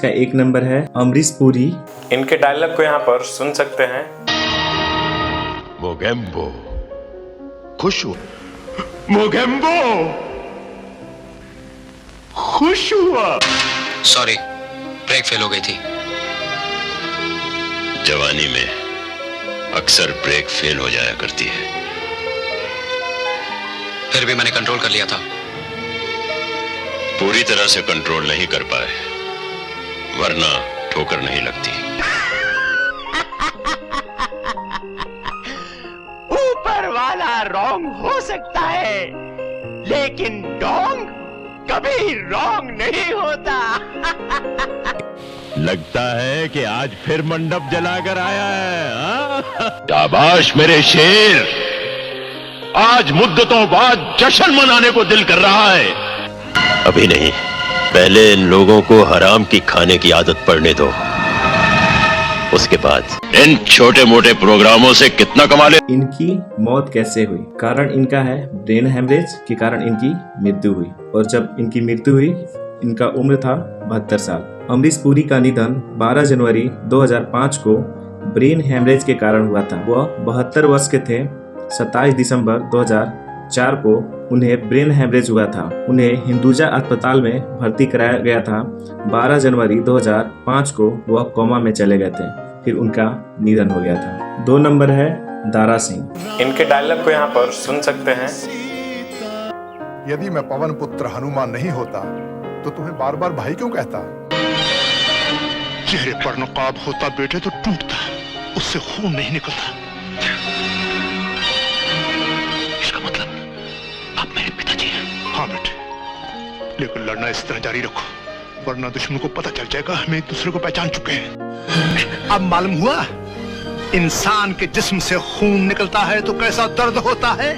का 1 नंबर है अमरीश पुरी। इनके डायलॉग को यहाँ पर सुन सकते हैं। मोगेम्बो खुश हुआ, मोगेम्बो खुश हुआ। सॉरी, ब्रेक फेल हो गई थी। जवानी में अक्सर ब्रेक फेल हो जाया करती है। फिर भी मैंने कंट्रोल कर लिया था। पूरी तरह से कंट्रोल नहीं कर पाए, वरना ठोकर नहीं लगती। ऊपर वाला रॉन्ग हो सकता है, लेकिन डोंग कभी रॉन्ग नहीं होता। लगता है कि आज फिर मंडप जलाकर आया है। शाबाश मेरे शेर, आज मुद्दतों बाद जश्न मनाने को दिल कर रहा है। अभी नहीं, पहले इन लोगों को हराम की खाने की आदत पड़ने दो, उसके बाद इन छोटे मोटे प्रोग्रामों से कितना कमा ले। इनकी मौत कैसे हुई? कारण इनका है ब्रेन हेमरेज के कारण इनकी मृत्यु हुई, और जब इनकी मृत्यु हुई इनका उम्र था 72 साल। अमरीश पुरी का निधन 12 जनवरी 2005 को ब्रेन हेमरेज के कारण हुआ था। वह 72 वर्ष के थे। 27 दिसंबर 2004 को उन्हें ब्रेन हेमरेज हुआ था। उन्हें हिंदुजा अस्पताल में भर्ती कराया गया था। 12 जनवरी 2005 को वह कोमा में चले गए थे, फिर उनका निधन हो गया था। 2 नंबर है दारा सिंह। इनके डायलॉग को यहाँ पर सुन सकते हैं। यदि मैं पवन पुत्र हनुमान नहीं होता तो तुम्हें बार बार भाई क्यों कहता? चेहरे पर नकाब होता बेटे तो टूटता, उससे खून नहीं निकलता। इसका मतलब आप मेरे पिताजी हैं? हाँ बेटे, लेकिन लड़ना इस तरह जारी रखो, वरना दुश्मन को पता चल जाएगा हम एक दूसरे को पहचान चुके हैं। अब मालूम हुआ इंसान के जिस्म से खून निकलता है तो कैसा दर्द होता है।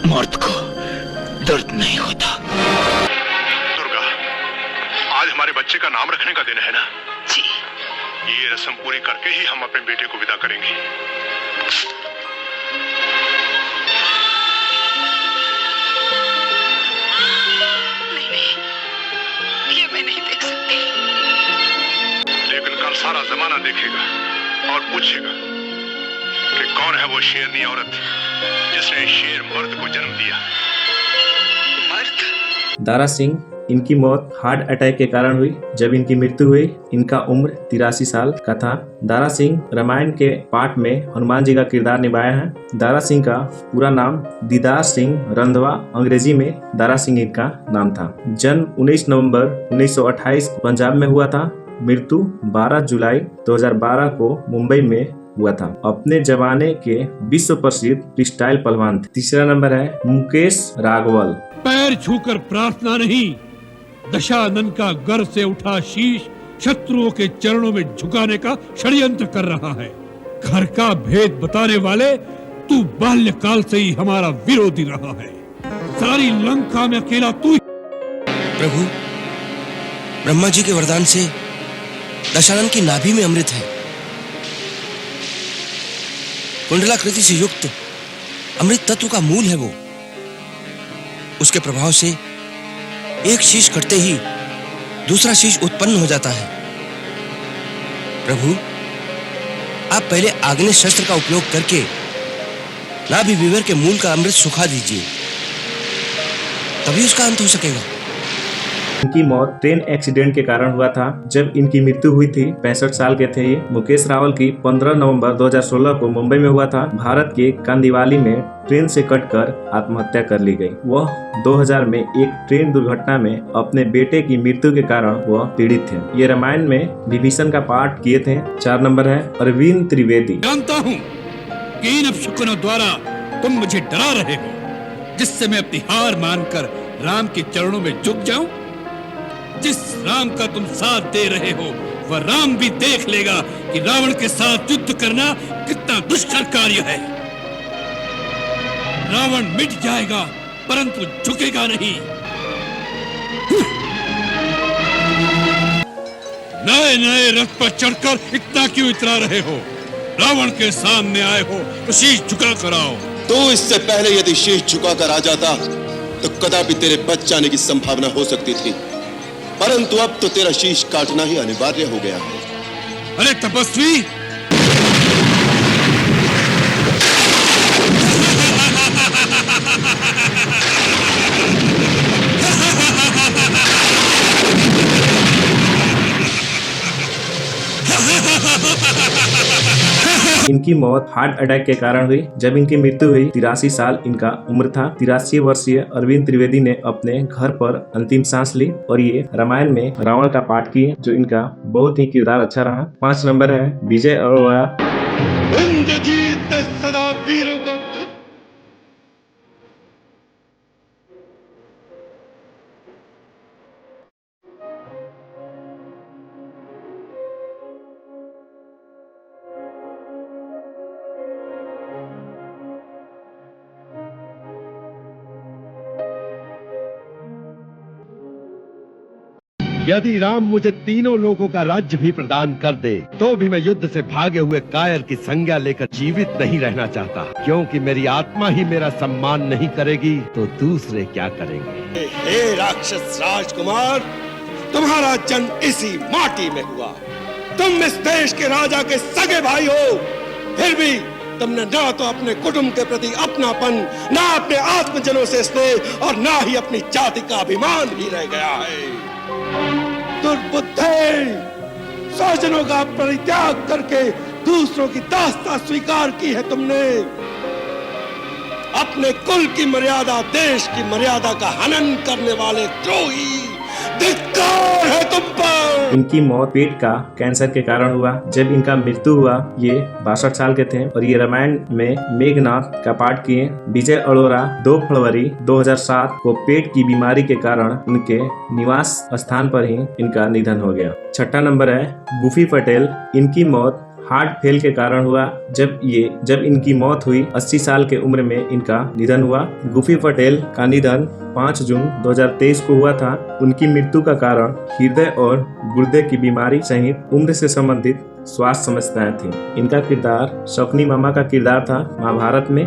मर्द को दर्द नहीं होता। दुर्गा, आज हमारे बच्चे का नाम रखने का दिन है ना? जी। ये रस्म पूरी करके ही हम अपने बेटे को विदा करेंगे। नहीं, ये मैं नहीं देख सकती। लेकिन कल सारा जमाना देखेगा और पूछेगा कि कौन है वो शेरनी औरत जिसने शेर मर्द को जन्म दिया। मर्द? दारा सिंह, इनकी मौत हार्ट अटैक के कारण हुई। जब इनकी मृत्यु हुई इनका उम्र 83 साल का था। दारा सिंह रामायण के पाठ में हनुमान जी का किरदार निभाया है। दारा सिंह का पूरा नाम दीदार सिंह रंधवा, अंग्रेजी में दारा सिंह इनका नाम था। जन्म 19 नवंबर 1928 पंजाब में हुआ था। मृत्यु 12 जुलाई 2012 को मुंबई में हुआ था। अपने जमाने के विश्व प्रसिद्ध फ्रीस्टाइल पहलवान थे। 3 नंबर है मुकेश राघवल। पैर छूकर प्रार्थना नहीं, दशानन का गर्व से उठा शीश शत्रुओं के चरणों में झुकाने का षड्यंत्र कर रहा है। घर का भेद बताने वाले, तू बाल्यकाल से ही हमारा विरोधी रहा है। सारी लंका में अकेला तू। प्रभु, ब्रह्मा जी के वरदान से दशानन की नाभि में अमृत है। कुंडलाकृति से युक्त अमृत तत्व का मूल है वो। उसके प्रभाव से एक शीश कटते ही दूसरा शीश उत्पन्न हो जाता है। प्रभु, आप पहले आग्नेय शस्त्र का उपयोग करके नाभि विवर के मूल का अमृत सुखा दीजिए, तभी उसका अंत हो सकेगा। इनकी मौत ट्रेन एक्सीडेंट के कारण हुआ था। जब इनकी मृत्यु हुई थी 65 साल के थे ये। मुकेश रावल की 15 नवंबर 2016 को मुंबई में हुआ था। भारत के कांदीवाली में ट्रेन से कटकर आत्महत्या कर ली गई। वह 2000 में एक ट्रेन दुर्घटना में अपने बेटे की मृत्यु के कारण वह पीड़ित थे। ये रामायण में विभीषण का पाठ किए थे। 4 नंबर है अरविंद त्रिवेदी। जानता हूँ कि इन अपशकुनों द्वारा तुम मुझे डरा रहे हो, जिससे मैं अपनी हार मानकर राम के चरणों में झुक जाऊं। जिस राम का तुम साथ दे रहे हो वह राम भी देख लेगा कि रावण के साथ युद्ध करना कितना दुष्कर कार्य है। रावण मिट जाएगा परंतु झुकेगा नहीं। नए नए रथ पर चढ़कर इतना क्यों इतरा रहे हो? रावण के सामने आए हो तो शीश झुका कर आओ। तो इससे पहले यदि शीश झुका कर आ जाता तो कदापि तेरे बच जाने की संभावना हो सकती थी, परंतु अब तो तेरा शीश काटना ही अनिवार्य हो गया है। अरे तपस्वी, इनकी मौत हार्ट अटैक के कारण हुई। जब इनकी मृत्यु हुई 83 साल इनका उम्र था। 83 वर्षीय अरविंद त्रिवेदी ने अपने घर पर अंतिम सांस ली और ये रामायण में रावण का पाठ किए, जो इनका बहुत ही किरदार अच्छा रहा। 5 नंबर है विजय अरोड़ा। सदा वीरों को यदि राम मुझे तीनों लोगों का राज्य भी प्रदान कर दे तो भी मैं युद्ध से भागे हुए कायर की संज्ञा लेकर जीवित नहीं रहना चाहता, क्योंकि मेरी आत्मा ही मेरा सम्मान नहीं करेगी तो दूसरे क्या करेंगे। हे राक्षस राजकुमार, तुम्हारा जन्म इसी माटी में हुआ। तुम इस देश के राजा के सगे भाई हो, फिर भी तुमने ना तो अपने कुटुंब के प्रति अपनापन, ना अपने आत्मजनों से स्नेह और ना ही अपनी जाति का अभिमान भी रह गया है। दुर्बुद्धे, स्वजनों का परित्याग करके दूसरों की दास्ता स्वीकार की है तुमने। अपने कुल की मर्यादा, देश की मर्यादा का हनन करने वाले द्रोही, धिक्कार है तुम पर। इनकी मौत पेट का कैंसर के कारण हुआ। जब इनका मृत्यु हुआ ये 62 साल के थे और ये रामायण में मेघनाथ का पाठ किए। विजय अरोड़ा 2 फरवरी 2007 को पेट की बीमारी के कारण उनके निवास स्थान पर ही इनका निधन हो गया। 6 नंबर है गुफी पटेल। इनकी मौत हार्ट फेल के कारण हुआ। जब इनकी मौत हुई 80 साल के उम्र में इनका निधन हुआ। गुफी पटेल का निधन 5 जून 2023 को हुआ था। उनकी मृत्यु का कारण हृदय और गुर्दे की बीमारी सहित उम्र से संबंधित स्वास्थ्य समस्याएं थी। इनका किरदार शकुनी मामा का किरदार था महाभारत में।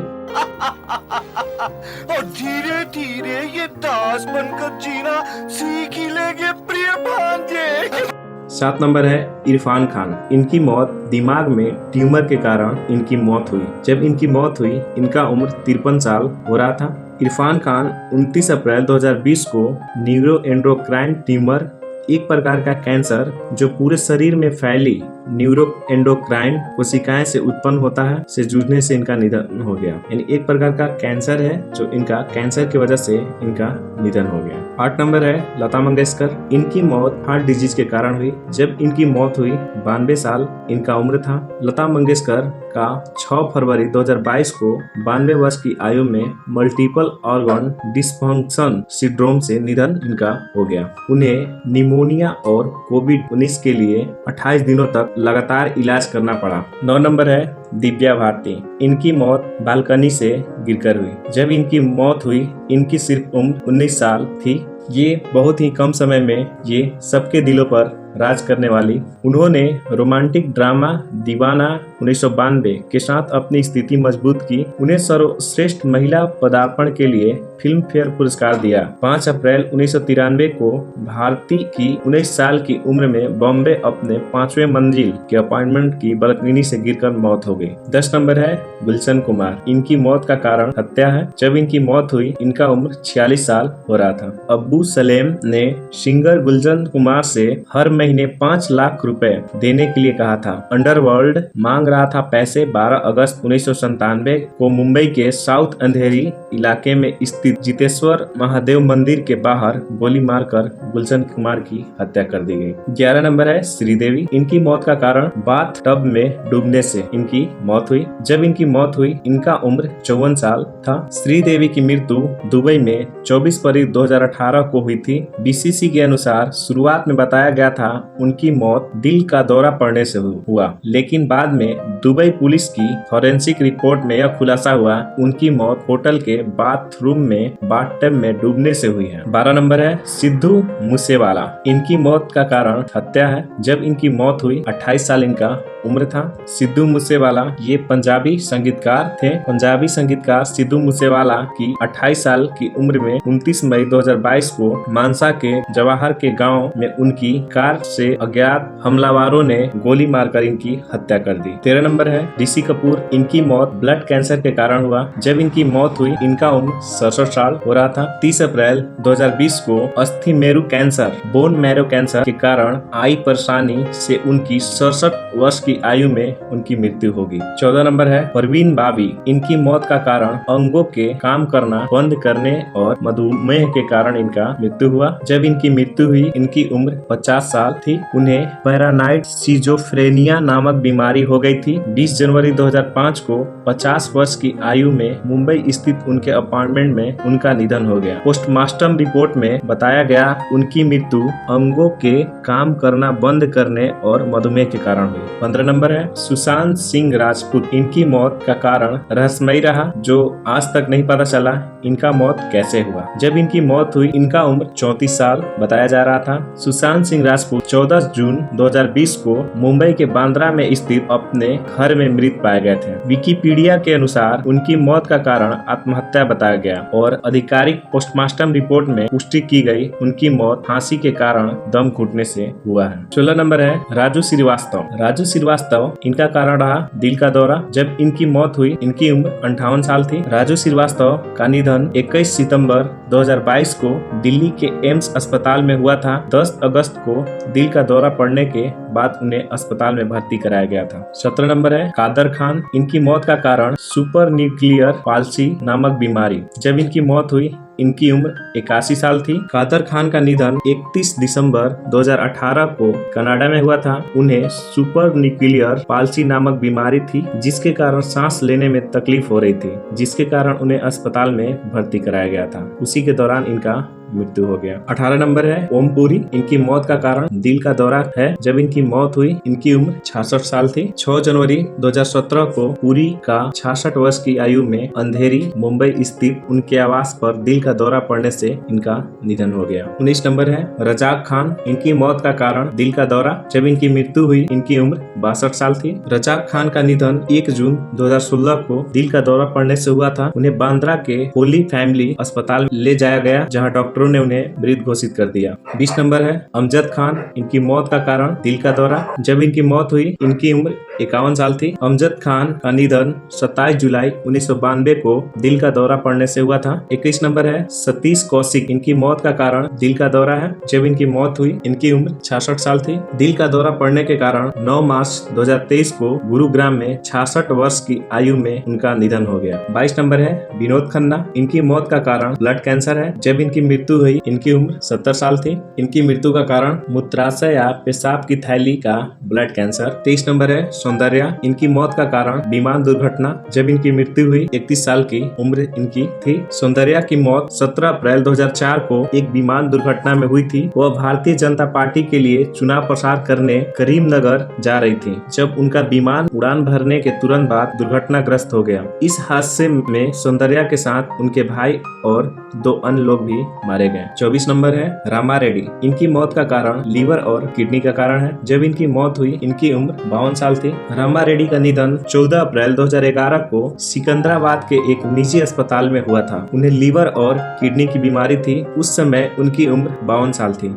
और धीरे धीरे ये दास बनकर जीना सीख ही लेंगे प्रिय भांजे। 7 नंबर है इरफान खान। इनकी मौत दिमाग में ट्यूमर के कारण इनकी मौत हुई। जब इनकी मौत हुई इनका उम्र 53 साल हो रहा था। इरफान खान 29 अप्रैल 2020 को न्यूरोएंडोक्राइन ट्यूमर, एक प्रकार का कैंसर जो पूरे शरीर में फैली न्यूरोएंडोक्राइन कोशिकाएं से उत्पन्न होता है, से जूझने से इनका निधन हो गया। यानी एक प्रकार का कैंसर है जो इनका कैंसर की वजह से इनका निधन हो गया। 8 नंबर है लता मंगेशकर। इनकी मौत हार्ट डिजीज के कारण हुई। जब इनकी मौत हुई 92 साल इनका उम्र था। लता मंगेशकर का 6 फरवरी 2022 को 92 वर्ष की आयु में मल्टीपल ऑर्गन डिसफंक्शन सिंड्रोम से निधन इनका हो गया। उन्हें निमोनिया और कोविड-19 के लिए 28 दिनों तक लगातार इलाज करना पड़ा। 9 नंबर है दिव्या भारती। इनकी मौत बालकनी से गिरकर हुई। जब इनकी मौत हुई इनकी सिर्फ उम्र 19 साल थी। ये बहुत ही कम समय में ये सबके दिलों पर राज करने वाली। उन्होंने रोमांटिक ड्रामा दीवाना 1992 के साथ अपनी स्थिति मजबूत की। उन्हें सर्वश्रेष्ठ महिला पदार्पण के लिए फिल्म फेयर पुरस्कार दिया। 5 अप्रैल 1993 को भारती की 19 साल की उम्र में बॉम्बे अपने 5वें मंजिल के अपार्टमेंट की बालकनी से गिरकर मौत हो गई। 10 नंबर है गुलशन कुमार। इनकी मौत का कारण हत्या है। जब इनकी मौत हुई इनका उम्र 46 साल हो रहा था। अब्बू सलेम ने सिंगर गुलशन कुमार से हर महीने 5 लाख रुपए देने के लिए कहा था। अंडरवर्ल्ड मांग रहा था पैसे। 12 अगस्त 1997 को मुंबई के साउथ अंधेरी इलाके में स्थित जितेश्वर महादेव मंदिर के बाहर गोली मारकर गुलशन कुमार की हत्या कर दी गई। 11 नंबर है श्रीदेवी। इनकी मौत का कारण बाथ टब में डूबने से इनकी मौत हुई। जब इनकी मौत हुई इनका उम्र 54 साल था। श्रीदेवी की मृत्यु दुबई में 24 फरवरी 2018 को हुई थी। बीसीसी के अनुसार शुरुआत में बताया गया था उनकी मौत दिल का दौरा पड़ने से हुआ, लेकिन बाद में दुबई पुलिस की फॉरेंसिक रिपोर्ट में यह खुलासा हुआ उनकी मौत होटल के बाथरूम में बाथटब में डूबने से हुई है। 12 नंबर है सिद्धू मूसेवाला। इनकी मौत का कारण हत्या है। जब इनकी मौत हुई 28 साल इनका उम्र था। सिद्धू मूसेवाला ये पंजाबी संगीतकार थे। पंजाबी संगीतकार सिद्धू मूसेवाला की 28 साल की उम्र में 29 मई 2022 को मानसा के जवाहर के गांव में उनकी कार से अज्ञात हमलावरों ने गोली मारकर इनकी हत्या कर दी। 13 नंबर है ऋषि कपूर। इनकी मौत ब्लड कैंसर के कारण हुआ। जब इनकी मौत हुई इनका उम्र 67 साल हो रहा था। 30 अप्रैल 2020 को अस्थि मेरु कैंसर, बोन मैरो कैंसर के कारण आई परेशानी से उनकी 67 वर्ष की आयु में उनकी मृत्यु होगी। 14 नंबर है परवीन बाबी। इनकी मौत का कारण अंगों के काम करना बंद करने और मधुमेह के कारण इनका मृत्यु हुआ। जब इनकी मृत्यु हुई इनकी उम्र 50 साल थी। उन्हें पैरानाइड सिजोफ्रेनिया नामक बीमारी हो गई थी। 20 जनवरी 2005 को 50 वर्ष की आयु में मुंबई स्थित उनके अपार्टमेंट में उनका निधन हो गया। पोस्टमार्टम रिपोर्ट में बताया गया उनकी मृत्यु अंगों के काम करना बंद करने और मधुमेह के कारण हुई। 15 नंबर है सुशांत सिंह राजपूत। इनकी मौत का कारण रहस्यमयी रहा, जो आज तक नहीं पता चला इनका मौत कैसे हुआ। जब इनकी मौत हुई इनका उम्र 34 साल बताया जा रहा था। सुशांत सिंह राजपूत 14 जून 2020 को मुंबई के बांद्रा में स्थित अपने घर में मृत पाए गए थे। विकिपीडिया के अनुसार उनकी मौत का कारण आत्महत्या बताया गया और आधिकारिक पोस्टमार्टम रिपोर्ट में पुष्टि की गई उनकी मौत फांसी के कारण दम घुटने से हुआ है। 16 नंबर है राजू श्रीवास्तव। राजू श्रीवास्तव इनका कारण रहा दिल का दौरा। जब इनकी मौत हुई इनकी उम्र 58 साल थी। राजू श्रीवास्तव का निधन 21 सितंबर 2022 को दिल्ली के एम्स अस्पताल में हुआ था। 10 अगस्त को दिल का दौरा पड़ने के बाद उन्हें अस्पताल में भर्ती कराया गया था। 17 नंबर है कादर खान। इनकी मौत का कारण सुपर न्यूक्लियर पाल्सी नामक बीमारी। जब इनकी मौत हुई इनकी उम्र 81 साल थी। कादर खान का निधन 31 दिसंबर 2018 को कनाडा में हुआ था। उन्हें सुपर न्यूक्लियर पाल्सी नामक बीमारी थी जिसके कारण सांस लेने में तकलीफ हो रही थी, जिसके कारण उन्हें अस्पताल में भर्ती कराया गया था। उसी के दौरान इनका मृत्यु हो गया। 18 नंबर है ओम पुरी। इनकी मौत का कारण दिल का दौरा है। जब इनकी मौत हुई इनकी उम्र 66 साल थी। 6 जनवरी 2017 को पुरी का 66 वर्ष की आयु में अंधेरी मुंबई स्थित उनके आवास पर दिल का दौरा पड़ने से इनका निधन हो गया। 19 नंबर है रजाक खान। इनकी मौत का कारण दिल का दौरा। जब इनकी मृत्यु हुई इनकी उम्र 62 साल थी। रजाक खान का निधन 1 जून 2016 को दिल का दौरा पड़ने से हुआ था। उन्हें बांद्रा के होली फैमिली अस्पताल ले जाया गया जहाँ डॉक्टरों ने उन्हें मृत घोषित कर दिया। 20 नंबर है अमजद खान। इनकी मौत का कारण दिल का दौरा। जब इनकी मौत हुई इनकी उम्र 51 साल थी। अमजद खान का निधन 27 जुलाई 1992 को दिल का दौरा पड़ने से हुआ था। 21 नंबर है सतीश कौशिक। इनकी मौत का कारण दिल का दौरा है। जब इनकी मौत हुई इनकी उम्र 66 साल थी। दिल का दौरा पड़ने के कारण 9 मार्च 2023 को गुरुग्राम में 66 वर्ष की आयु में उनका निधन हो गया। 22 नंबर है विनोद खन्ना। इनकी मौत का कारण ब्लड कैंसर है। जब इनकी मृत्यु हुई इनकी उम्र 70 साल थी। इनकी मृत्यु का कारण मूत्राशय या पेशाब की थैली का ब्लड कैंसर। 23 नंबर है सौंदर्या। इनकी मौत का कारण विमान दुर्घटना। जब इनकी मृत्यु हुई 31 साल की उम्र इनकी थी। सौंदर्या की मौत 17 अप्रैल 2004 को एक विमान दुर्घटना में हुई थी। वह भारतीय जनता पार्टी के लिए चुनाव प्रचार करने करीमनगर जा रही थी जब उनका विमान उड़ान भरने के तुरंत बाद दुर्घटनाग्रस्त हो गया। इस हादसे में सौंदर्या के साथ उनके भाई और 2 अन्य लोग भी मारे गए। 24 नंबर है रामा रेड्डी। इनकी मौत का कारण लीवर और किडनी का कारण है। जब इनकी मौत हुई इनकी उम्र 52 साल थी। रामा रेड्डी का निधन 14 अप्रैल 2011 को सिकंदराबाद के एक निजी अस्पताल में हुआ था। उन्हें लीवर और किडनी की बीमारी थी। उस समय उनकी उम्र 52 साल थी।